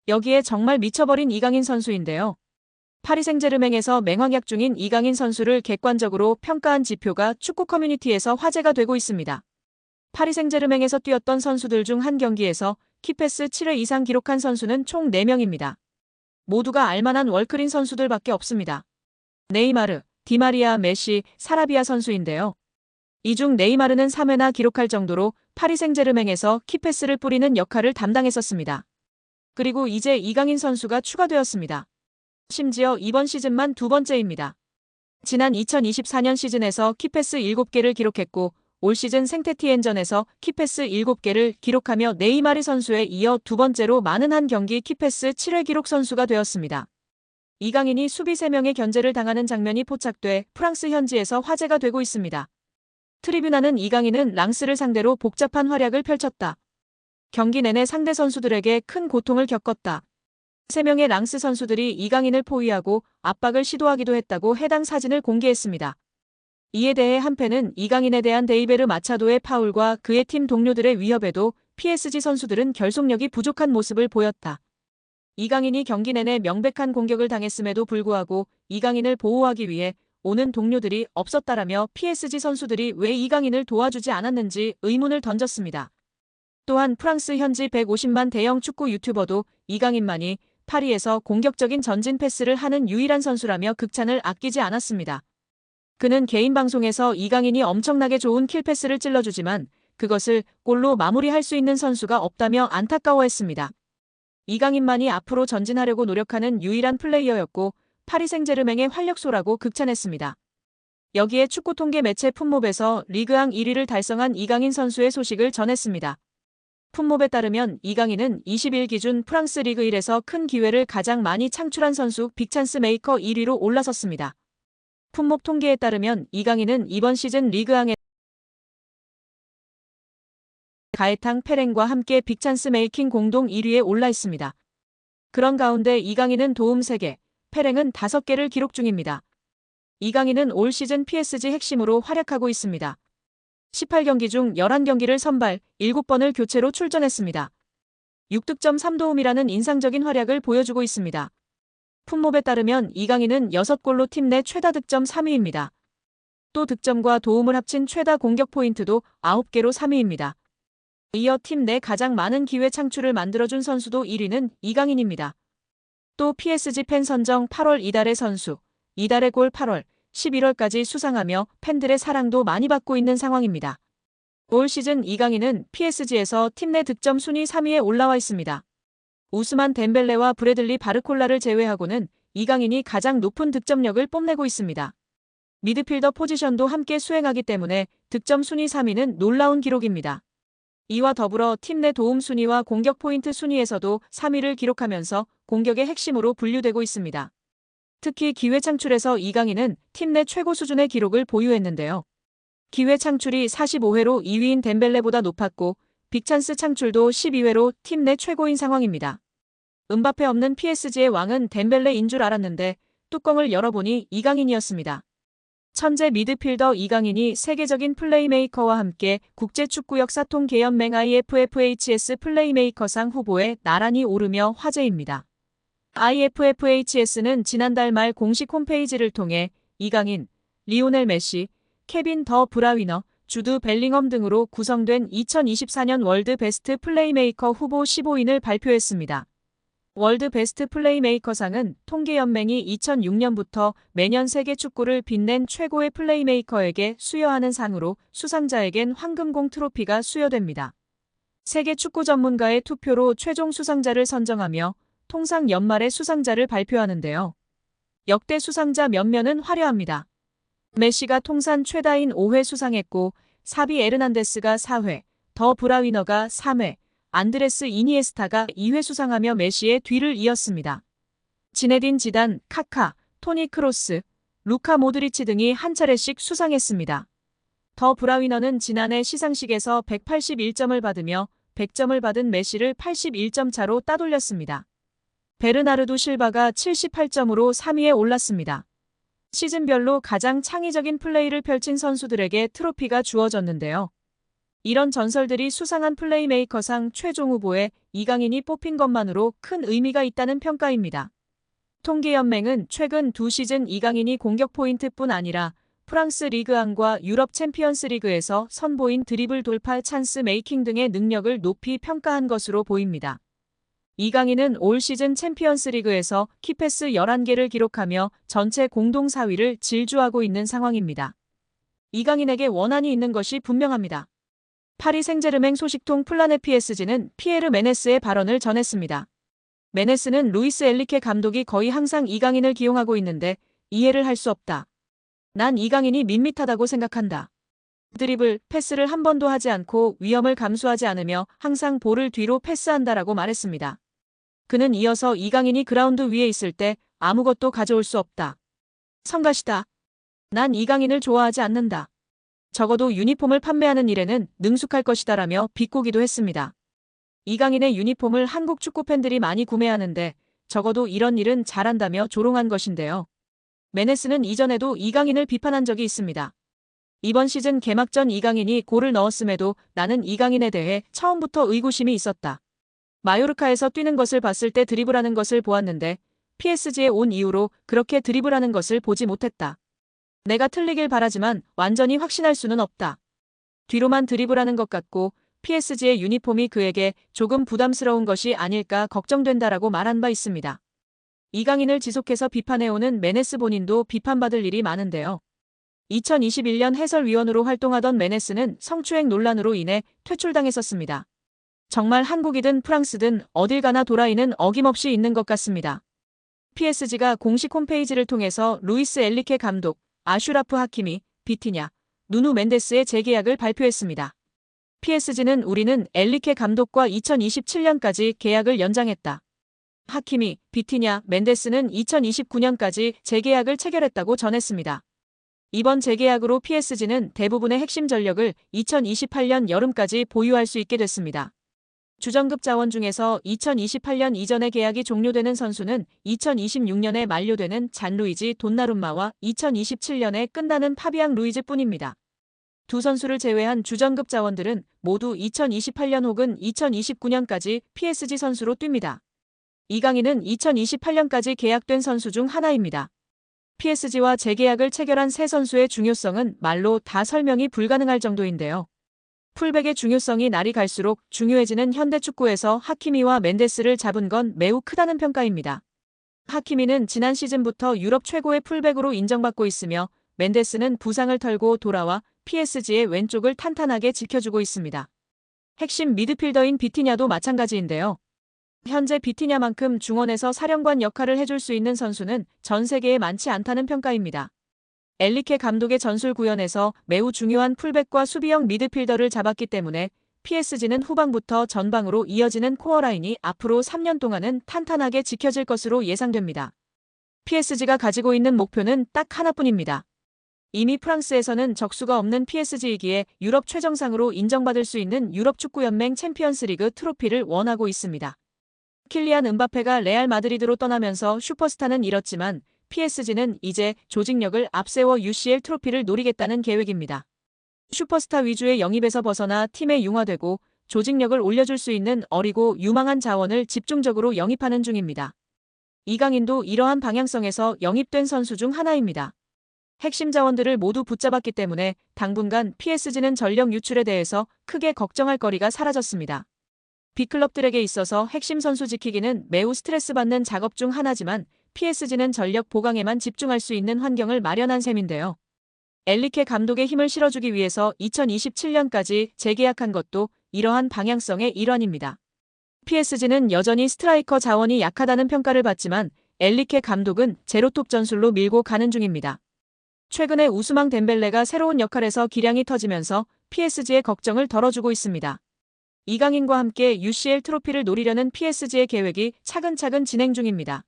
여기에 정말 미쳐버린 이강인 선수인데요. 파리 생제르맹에서 맹활약 중인 이강인 선수를 객관적으로 평가한 지표가 축구 커뮤니티에서 화제가 되고 있습니다. 파리 생제르맹에서 뛰었던 선수들 중 한 경기에서 키패스 7회 이상 기록한 선수는 총 4명입니다. 모두가 알만한 월클인 선수들밖에 없습니다. 네이마르, 디마리아, 메시, 사라비아 선수인데요. 이 중 네이마르는 3회나 기록할 정도로 파리 생제르맹에서 키패스를 뿌리는 역할을 담당했었습니다. 그리고 이제 이강인 선수가 추가되었습니다. 심지어 이번 시즌만 2번째입니다. 지난 2024년 시즌에서 키패스 7개를 기록했고 올 시즌 생테티엔전에서 키패스 7개를 기록하며 네이마르 선수에 이어 2번째로 많은 한 경기 키패스 7회 기록 선수가 되었습니다. 이강인이 수비 3명의 견제를 당하는 장면이 포착돼 프랑스 현지에서 화제가 되고 있습니다. 트리뷰나는 이강인은 랑스를 상대로 복잡한 활약을 펼쳤다. 경기 내내 상대 선수들에게 큰 고통을 겪었다. 3명의 랑스 선수들이 이강인을 포위하고 압박을 시도하기도 했다고 해당 사진을 공개했습니다. 이에 대해 한 팬은 이강인에 대한 데이베르 마차도의 파울과 그의 팀 동료들의 위협에도 PSG 선수들은 결속력이 부족한 모습을 보였다. 이강인이 경기 내내 명백한 공격을 당했음에도 불구하고 이강인을 보호하기 위해 오는 동료들이 없었다라며 PSG 선수들이 왜 이강인을 도와주지 않았는지 의문을 던졌습니다. 또한 프랑스 현지 150만 대형 축구 유튜버도 이강인만이 파리에서 공격적인 전진 패스를 하는 유일한 선수라며 극찬을 아끼지 않았습니다. 그는 개인 방송에서 이강인이 엄청나게 좋은 킬패스를 찔러주지만 그것을 골로 마무리할 수 있는 선수가 없다며 안타까워했습니다. 이강인만이 앞으로 전진하려고 노력하는 유일한 플레이어였고 파리 생제르맹의 활력소라고 극찬했습니다. 여기에 축구 통계 매체 풋몹에서 리그앙 1위를 달성한 이강인 선수의 소식을 전했습니다. 풋몹에 따르면 이강인은 20일 기준 프랑스 리그 1에서 큰 기회를 가장 많이 창출한 선수 빅찬스 메이커 1위로 올라섰습니다. 풋몹 통계에 따르면 이강인은 이번 시즌 리그앙에 가에탕 페랭과 함께 빅찬스 메이킹 공동 1위에 올라 있습니다. 그런 가운데 이강인은 도움 3개, 페랭은 5개를 기록 중입니다. 이강인은 올 시즌 PSG 핵심으로 활약하고 있습니다. 18경기 중 11경기를 선발, 7번을 교체로 출전했습니다. 6득점 3도움이라는 인상적인 활약을 보여주고 있습니다. 풋몹에 따르면 이강인은 6골로 팀 내 최다 득점 3위입니다. 또 득점과 도움을 합친 최다 공격 포인트도 9개로 3위입니다. 이어 팀 내 가장 많은 기회 창출을 만들어준 선수도 1위는 이강인입니다. 또 PSG 팬 선정 8월 이달의 선수, 이달의 골 8월, 11월까지 수상하며 팬들의 사랑도 많이 받고 있는 상황입니다. 올 시즌 이강인은 PSG에서 팀 내 득점 순위 3위에 올라와 있습니다. 우스만 덴벨레와 브래들리 바르콜라를 제외하고는 이강인이 가장 높은 득점력을 뽐내고 있습니다. 미드필더 포지션도 함께 수행하기 때문에 득점 순위 3위는 놀라운 기록입니다. 이와 더불어 팀 내 도움 순위와 공격 포인트 순위에서도 3위를 기록하면서 공격의 핵심으로 분류되고 있습니다. 특히 기회 창출에서 이강인은 팀 내 최고 수준의 기록을 보유했는데요. 기회 창출이 45회로 2위인 덴벨레보다 높았고 빅찬스 창출도 12회로 팀 내 최고인 상황입니다. 음바페 없는 PSG의 왕은 덴벨레인 줄 알았는데 뚜껑을 열어보니 이강인이었습니다. 천재 미드필더 이강인이 세계적인 플레이메이커와 함께 국제축구 역사 통계연맹 IFFHS 플레이메이커상 후보에 나란히 오르며 화제입니다. IFFHS는 지난달 말 공식 홈페이지를 통해 이강인, 리오넬 메시, 케빈 더 브라위너, 주드 벨링엄 등으로 구성된 2024년 월드 베스트 플레이메이커 후보 15인을 발표했습니다. 월드 베스트 플레이메이커상은 통계연맹이 2006년부터 매년 세계 축구를 빛낸 최고의 플레이메이커에게 수여하는 상으로 수상자에겐 황금공 트로피가 수여됩니다. 세계 축구 전문가의 투표로 최종 수상자를 선정하며 통상 연말에 수상자를 발표하는데요. 역대 수상자 면면은 화려합니다. 메시가 통산 최다인 5회 수상했고 사비 에르난데스가 4회, 더 브라위너가 3회, 안드레스 이니에스타가 2회 수상하며 메시의 뒤를 이었습니다. 지네딘 지단, 카카, 토니 크로스, 루카 모드리치 등이 한 차례씩 수상했습니다. 더 브라위너는 지난해 시상식에서 181점을 받으며 100점을 받은 메시를 81점 차로 따돌렸습니다. 베르나르도 실바가 78점으로 3위에 올랐습니다. 시즌별로 가장 창의적인 플레이를 펼친 선수들에게 트로피가 주어졌는데요. 이런 전설들이 수상한 플레이메이커상 최종 후보에 이강인이 뽑힌 것만으로 큰 의미가 있다는 평가입니다. 통계연맹은 최근 두 시즌 이강인이 공격 포인트뿐 아니라 프랑스 리그1과 유럽 챔피언스 리그에서 선보인 드리블 돌파 찬스 메이킹 등의 능력을 높이 평가한 것으로 보입니다. 이강인은 올 시즌 챔피언스 리그에서 키패스 11개를 기록하며 전체 공동 4위를 질주하고 있는 상황입니다. 이강인에게 원한이 있는 것이 분명합니다. 파리 생제르맹 소식통 플라넷 PSG는 피에르 메네스의 발언을 전했습니다. 메네스는 루이스 엔리케 감독이 거의 항상 이강인을 기용하고 있는데 이해를 할 수 없다. 난 이강인이 밋밋하다고 생각한다. 드리블, 패스를 한 번도 하지 않고 위험을 감수하지 않으며 항상 볼을 뒤로 패스한다라고 말했습니다. 그는 이어서 이강인이 그라운드 위에 있을 때 아무것도 가져올 수 없다. 성가시다. 난 이강인을 좋아하지 않는다. 적어도 유니폼을 판매하는 일에는 능숙할 것이다라며 비꼬기도 했습니다. 이강인의 유니폼을 한국 축구 팬들이 많이 구매하는데 적어도 이런 일은 잘한다며 조롱한 것인데요. 메네스는 이전에도 이강인을 비판한 적이 있습니다. 이번 시즌 개막전 이강인이 골을 넣었음에도 나는 이강인에 대해 처음부터 의구심이 있었다. 마요르카에서 뛰는 것을 봤을 때 드리블하는 것을 보았는데 PSG에 온 이후로 그렇게 드리블하는 것을 보지 못했다. 내가 틀리길 바라지만 완전히 확신할 수는 없다. 뒤로만 드리블하는 것 같고 PSG의 유니폼이 그에게 조금 부담스러운 것이 아닐까 걱정된다라고 말한 바 있습니다. 이강인을 지속해서 비판해오는 메네스 본인도 비판받을 일이 많은데요. 2021년 해설위원으로 활동하던 메네스는 성추행 논란으로 인해 퇴출당했었습니다. 정말 한국이든 프랑스든 어딜 가나 도라이는 어김없이 있는 것 같습니다. PSG가 공식 홈페이지를 통해서 루이스 엔리케 감독, 아슈라프 하키미, 비티냐, 누누 멘데스의 재계약을 발표했습니다. PSG는 우리는 엔리케 감독과 2027년까지 계약을 연장했다. 하키미, 비티냐, 멘데스는 2029년까지 재계약을 체결했다고 전했습니다. 이번 재계약으로 PSG는 대부분의 핵심 전력을 2028년 여름까지 보유할 수 있게 됐습니다. 주전급 자원 중에서 2028년 이전에 계약이 종료되는 선수는 2026년에 만료되는 잔루이지 돈나룸마와 2027년에 끝나는 파비앙 루이즈뿐입니다. 두 선수를 제외한 주전급 자원들은 모두 2028년 혹은 2029년까지 PSG 선수로 뜁니다. 이강인은 2028년까지 계약된 선수 중 하나입니다. PSG와 재계약을 체결한 세 선수의 중요성은 말로 다 설명이 불가능할 정도인데요. 풀백의 중요성이 날이 갈수록 중요해지는 현대축구에서 하키미와 멘데스를 잡은 건 매우 크다는 평가입니다. 하키미는 지난 시즌부터 유럽 최고의 풀백으로 인정받고 있으며 멘데스는 부상을 털고 돌아와 PSG의 왼쪽을 탄탄하게 지켜주고 있습니다. 핵심 미드필더인 비티냐도 마찬가지인데요. 현재 비티냐만큼 중원에서 사령관 역할을 해줄 수 있는 선수는 전 세계에 많지 않다는 평가입니다. 엔리케 감독의 전술 구현에서 매우 중요한 풀백과 수비형 미드필더를 잡았기 때문에 PSG는 후방부터 전방으로 이어지는 코어라인이 앞으로 3년 동안은 탄탄하게 지켜질 것으로 예상됩니다. PSG가 가지고 있는 목표는 딱 하나뿐입니다. 이미 프랑스에서는 적수가 없는 PSG이기에 유럽 최정상으로 인정받을 수 있는 유럽축구연맹 챔피언스리그 트로피를 원하고 있습니다. 킬리안 은바페가 레알 마드리드로 떠나면서 슈퍼스타는 잃었지만 PSG는 이제 조직력을 앞세워 UCL 트로피를 노리겠다는 계획입니다. 슈퍼스타 위주의 영입에서 벗어나 팀에 융화되고 조직력을 올려줄 수 있는 어리고 유망한 자원을 집중적으로 영입하는 중입니다. 이강인도 이러한 방향성에서 영입된 선수 중 하나입니다. 핵심 자원들을 모두 붙잡았기 때문에 당분간 PSG는 전력 유출에 대해서 크게 걱정할 거리가 사라졌습니다. B클럽들에게 있어서 핵심 선수 지키기는 매우 스트레스 받는 작업 중 하나지만 PSG는 전력 보강에만 집중할 수 있는 환경을 마련한 셈인데요. 엔리케 감독의 힘을 실어주기 위해서 2027년까지 재계약한 것도 이러한 방향성의 일환입니다. PSG는 여전히 스트라이커 자원이 약하다는 평가를 받지만 엔리케 감독은 제로톱 전술로 밀고 가는 중입니다. 최근에 우스망 덴벨레가 새로운 역할에서 기량이 터지면서 PSG의 걱정을 덜어주고 있습니다. 이강인과 함께 UCL 트로피를 노리려는 PSG의 계획이 차근차근 진행 중입니다.